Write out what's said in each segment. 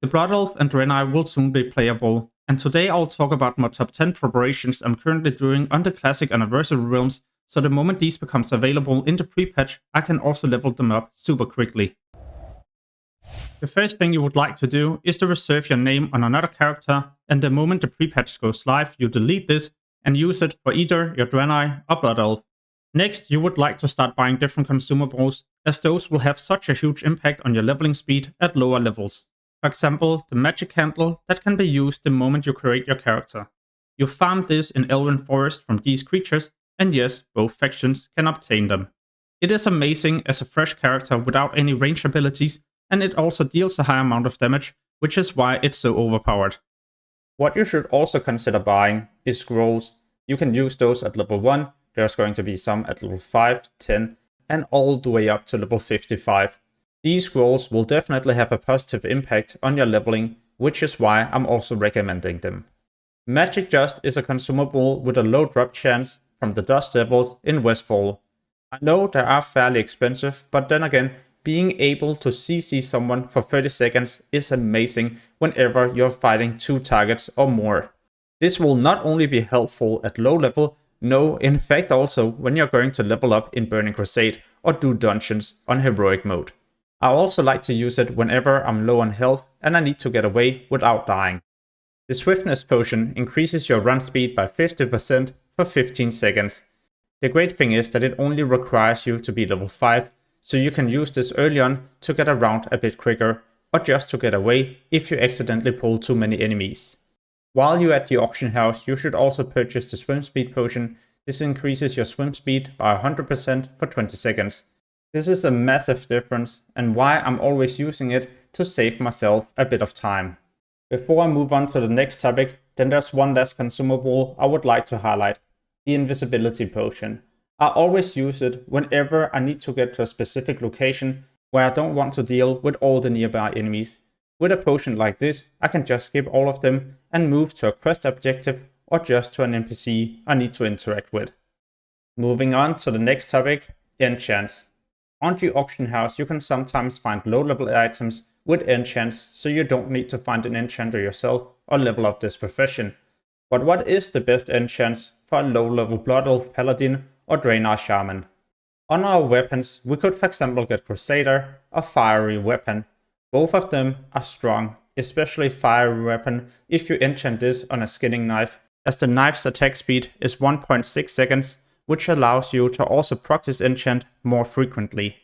The Blood Elf and Draenei will soon be playable, and today I'll talk about my top 10 preparations I'm currently doing on the Classic Anniversary realms, so the moment these becomes available in the pre-patch, I can also level them up super quickly. The first thing you would like to do is to reserve your name on another character, and the moment the pre-patch goes live, you delete this and use it for either your Draenei or Blood Elf. Next, you would like to start buying different consumables, as those will have such a huge impact on your leveling speed at lower levels. For example, the magic candle that can be used the moment you create your character. You farm this in Elven Forest from these creatures, and yes, both factions can obtain them. It is amazing as a fresh character without any range abilities, and it also deals a high amount of damage, which is why it's so overpowered. What you should also consider buying is scrolls. You can use those at level 1, there's going to be some at level 5, 10, and all the way up to level 55. These scrolls will definitely have a positive impact on your leveling, which is why I'm also recommending them. Magic Dust is a consumable with a low drop chance from the dust levels in Westfall. I know they are fairly expensive, but then again, being able to CC someone for 30 seconds is amazing whenever you're fighting 2 targets or more. This will not only be helpful at low level, no, in fact also when you're going to level up in Burning Crusade or do dungeons on heroic mode. I also like to use it whenever I'm low on health and I need to get away without dying. The Swiftness Potion increases your run speed by 50% for 15 seconds. The great thing is that it only requires you to be level 5, so you can use this early on to get around a bit quicker, or just to get away if you accidentally pull too many enemies. While you're at the auction house, you should also purchase the Swim Speed Potion. This increases your swim speed by 100% for 20 seconds. This is a massive difference, and why I'm always using it to save myself a bit of time. Before I move on to the next topic, then there's one last consumable I would like to highlight, the Invisibility Potion. I always use it whenever I need to get to a specific location where I don't want to deal with all the nearby enemies. With a potion like this, I can just skip all of them and move to a quest objective or just to an NPC I need to interact with. Moving on to the next topic, Enchants. On the auction house, you can sometimes find low-level items with enchants, so you don't need to find an enchanter yourself or level up this profession. But what is the best enchants for a low-level Blood Elf Paladin or Draenei Shaman? On our weapons, we could for example get Crusader or Fiery Weapon. Both of them are strong, especially Fiery Weapon if you enchant this on a skinning knife, as the knife's attack speed is 1.6 seconds, which allows you to also practice enchant more frequently.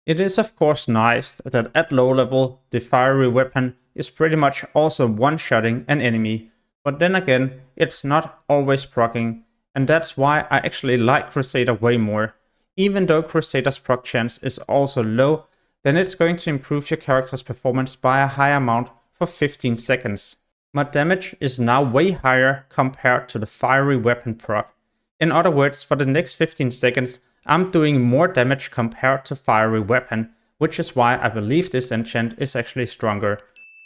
It is of course nice that at low level, the Fiery Weapon is pretty much also one-shotting an enemy, but then again, it's not always proccing, and that's why I actually like Crusader way more. Even though Crusader's proc chance is also low, then it's going to improve your character's performance by a high amount for 15 seconds. My damage is now way higher compared to the Fiery Weapon proc. In other words, for the next 15 seconds, I'm doing more damage compared to Fiery Weapon, which is why I believe this enchant is actually stronger.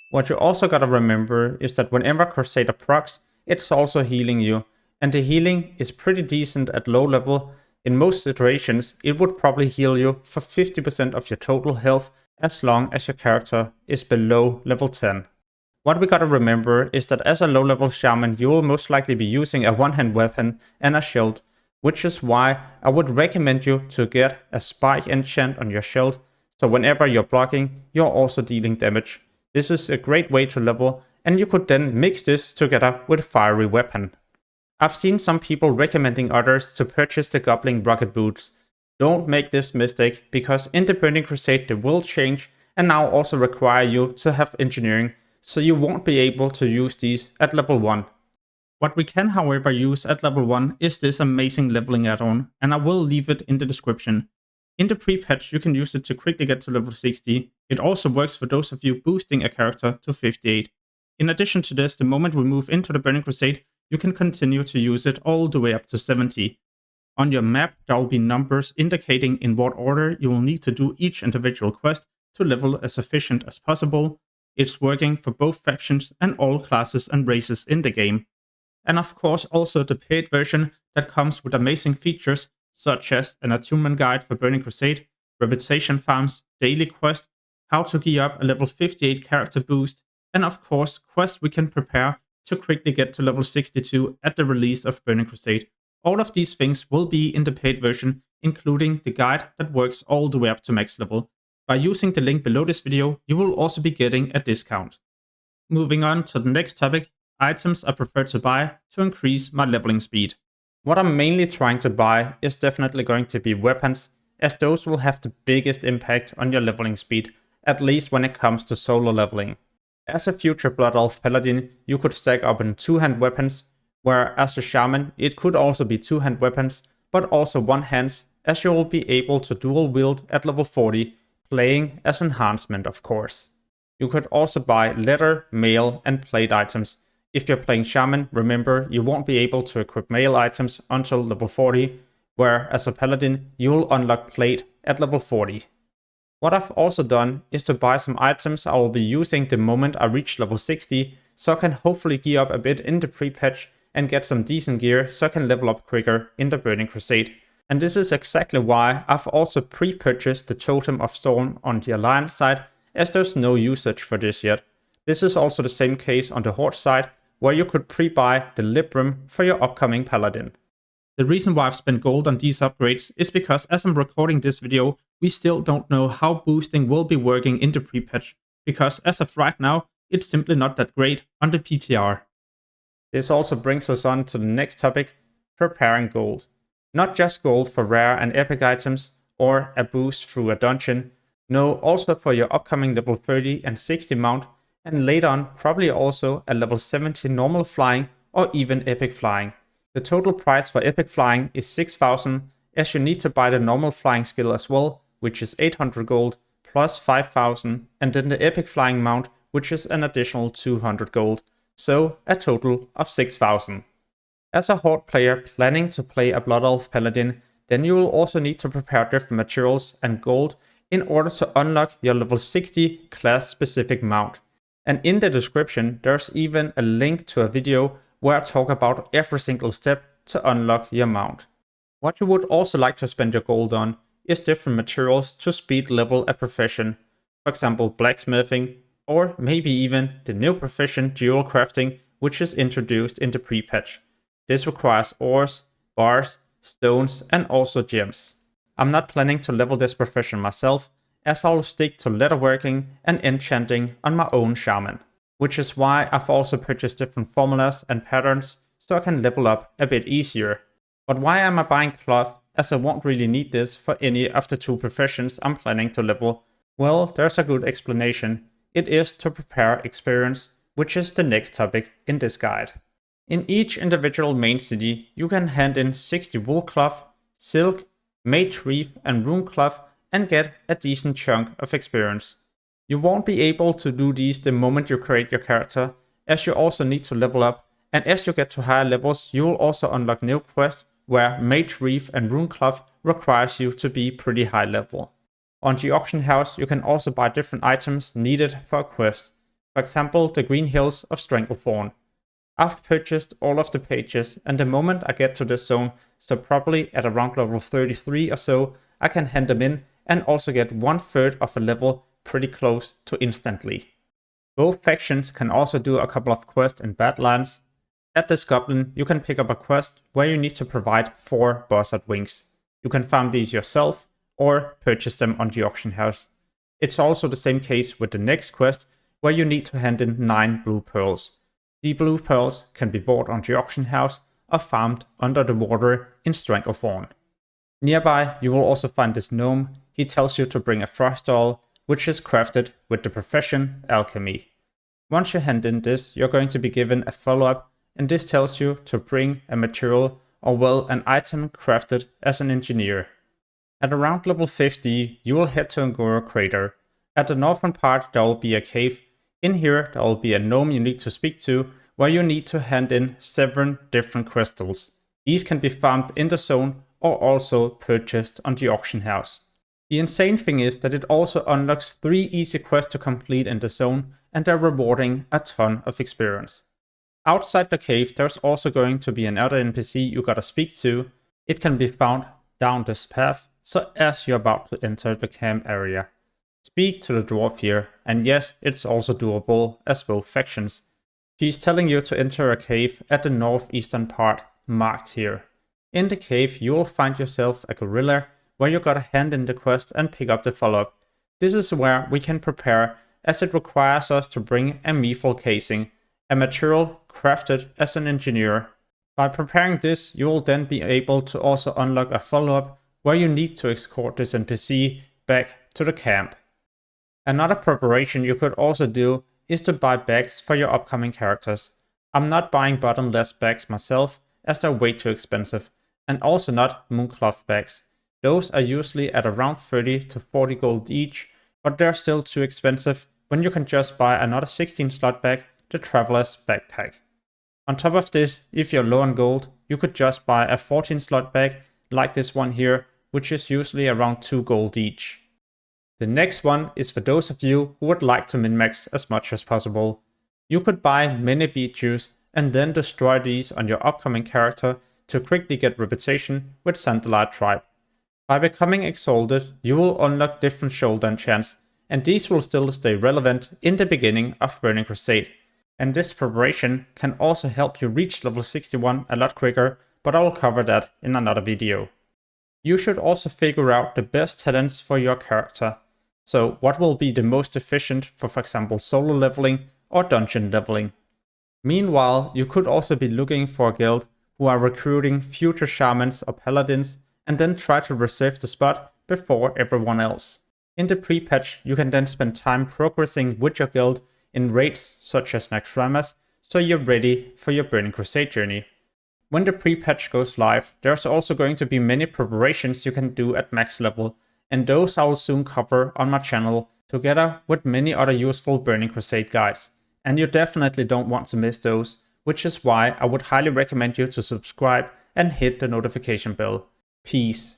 What you also gotta remember is that whenever Crusader procs, it's also healing you, and the healing is pretty decent at low level. In most situations, it would probably heal you for 50% of your total health as long as your character is below level 10. What we gotta remember is that as a low-level shaman, you will most likely be using a one-hand weapon and a shield, which is why I would recommend you to get a spike enchant on your shield, so whenever you're blocking, you're also dealing damage. This is a great way to level, and you could then mix this together with Fiery Weapon. I've seen some people recommending others to purchase the Goblin Rocket Boots. Don't make this mistake, because in the Burning Crusade they will change and now also require you to have engineering, so you won't be able to use these at level 1. What we can however use at level 1 is this amazing leveling add-on, and I will leave it in the description. In the pre-patch you can use it to quickly get to level 60. It also works for those of you boosting a character to 58. In addition to this, the moment we move into the Burning Crusade, you can continue to use it all the way up to 70. On your map there will be numbers indicating in what order you will need to do each individual quest to level as efficient as possible. It's working for both factions and all classes and races in the game. And of course also the paid version that comes with amazing features such as an attunement guide for Burning Crusade, reputation farms, daily quest, how to gear up a level 58 character boost, and of course quests we can prepare to quickly get to level 62 at the release of Burning Crusade. All of these things will be in the paid version, including the guide that works all the way up to max level. By using the link below this video, you will also be getting a discount. Moving on to the next topic, items I prefer to buy to increase my leveling speed. What I'm mainly trying to buy is definitely going to be weapons, as those will have the biggest impact on your leveling speed, at least when it comes to solo leveling. As a future Blood Elf Paladin, you could stack up in 2-hand weapons, where as a Shaman it could also be 2-hand weapons, but also 1-hands, as you will be able to dual wield at level 40, playing as enhancement of course. You could also buy leather, mail and plate items. If you're playing Shaman, remember you won't be able to equip mail items until level 40, where as a Paladin you will unlock plate at level 40. What I've also done is to buy some items I will be using the moment I reach level 60, so I can hopefully gear up a bit in the pre-patch and get some decent gear so I can level up quicker in the Burning Crusade. And this is exactly why I've also pre-purchased the Totem of Storm on the Alliance side, as there's no usage for this yet. This is also the same case on the Horde side, where you could pre-buy the Libram for your upcoming Paladin. The reason why I've spent gold on these upgrades is because as I'm recording this video, we still don't know how boosting will be working in the pre-patch, because as of right now, it's simply not that great on the PTR. This also brings us on to the next topic, preparing gold. Not just gold for rare and epic items, or a boost through a dungeon, no, also for your upcoming level 30 and 60 mount, and later on probably also a level 70 normal flying or even epic flying. The total price for epic flying is 6,000, as you need to buy the normal flying skill as well, which is 800 gold, plus 5,000, and then the epic flying mount, which is an additional 200 gold, so a total of 6,000. As a Horde player planning to play a Blood Elf Paladin, then you will also need to prepare different materials and gold in order to unlock your level 60 class specific mount. And in the description there's even a link to a video where I talk about every single step to unlock your mount. What you would also like to spend your gold on is different materials to speed level a profession. For example, blacksmithing, or maybe even the new profession dual crafting, which is introduced in the pre-patch. This requires ores, bars, stones and also gems. I'm not planning to level this profession myself, as I'll stick to leatherworking and enchanting on my own shaman. Which is why I've also purchased different formulas and patterns so I can level up a bit easier. But why am I buying cloth, as I won't really need this for any of the 2 professions I'm planning to level? Well, there's a good explanation. It is to prepare experience, which is the next topic in this guide. In each individual main city, you can hand in 60 wool cloth, silk, mage reef and rune cloth and get a decent chunk of experience. You won't be able to do these the moment you create your character, as you also need to level up, and as you get to higher levels you will also unlock new quests where Mage Reef and Rune Cloth requires you to be pretty high level. On the auction house you can also buy different items needed for a quest, for example the Green Hills of Stranglethorn. I've purchased all of the pages, and the moment I get to this zone, so probably at around level 33 or so, I can hand them in and also get 1/3 of a level pretty close to instantly. Both factions can also do a couple of quests in Badlands. At this goblin you can pick up a quest where you need to provide 4 buzzard wings. You can farm these yourself or purchase them on the auction house. It's also the same case with the next quest where you need to hand in 9 blue pearls. The blue pearls can be bought on the auction house or farmed under the water in Stranglethorn. Nearby you will also find this gnome. He tells you to bring a frost doll, which is crafted with the profession alchemy. Once you hand in this, you're going to be given a follow-up, and this tells you to bring a material or well an item crafted as an engineer. At around level 50 you will head to Angora Crater. At the northern part there will be a cave. In here there will be a gnome you need to speak to, where you need to hand in 7 different crystals. These can be farmed in the zone or also purchased on the auction house. The insane thing is that it also unlocks 3 easy quests to complete in the zone, and they're rewarding a ton of experience. Outside the cave there's also going to be another NPC you gotta speak to. It can be found down this path, so as you're about to enter the camp area. Speak to the dwarf here, and yes, it's also doable as both factions. She's telling you to enter a cave at the northeastern part, marked here. In the cave, you will find yourself a gorilla, where you gotta hand in the quest and pick up the follow-up. This is where we can prepare, as it requires us to bring a mithril casing, a material crafted as an engineer. By preparing this, you will then be able to also unlock a follow-up, where you need to escort this NPC back to the camp. Another preparation you could also do is to buy bags for your upcoming characters. I'm not buying bottomless bags myself, as they're way too expensive, and also not mooncloth bags. Those are usually at around 30 to 40 gold each, but they're still too expensive when you can just buy another 16 slot bag, the Traveler's Backpack. On top of this, if you're low on gold, you could just buy a 14 slot bag like this one here, which is usually around 2 gold each. The next one is for those of you who would like to min-max as much as possible. You could buy many beet juice and then destroy these on your upcoming character to quickly get reputation with Sandalite Tribe. By becoming exalted, you will unlock different shoulder enchants, and these will still stay relevant in the beginning of Burning Crusade. And this preparation can also help you reach level 61 a lot quicker, but I will cover that in another video. You should also figure out the best talents for your character. So what will be the most efficient for example solo leveling or dungeon leveling. Meanwhile, you could also be looking for a guild who are recruiting future shamans or paladins and then try to reserve the spot before everyone else. In the pre-patch, you can then spend time progressing with your guild in raids such as Naxxramas, so you're ready for your Burning Crusade journey. When the pre-patch goes live, there's also going to be many preparations you can do at max level, and those I will soon cover on my channel, together with many other useful Burning Crusade guides. And you definitely don't want to miss those, which is why I would highly recommend you to subscribe and hit the notification bell. Peace.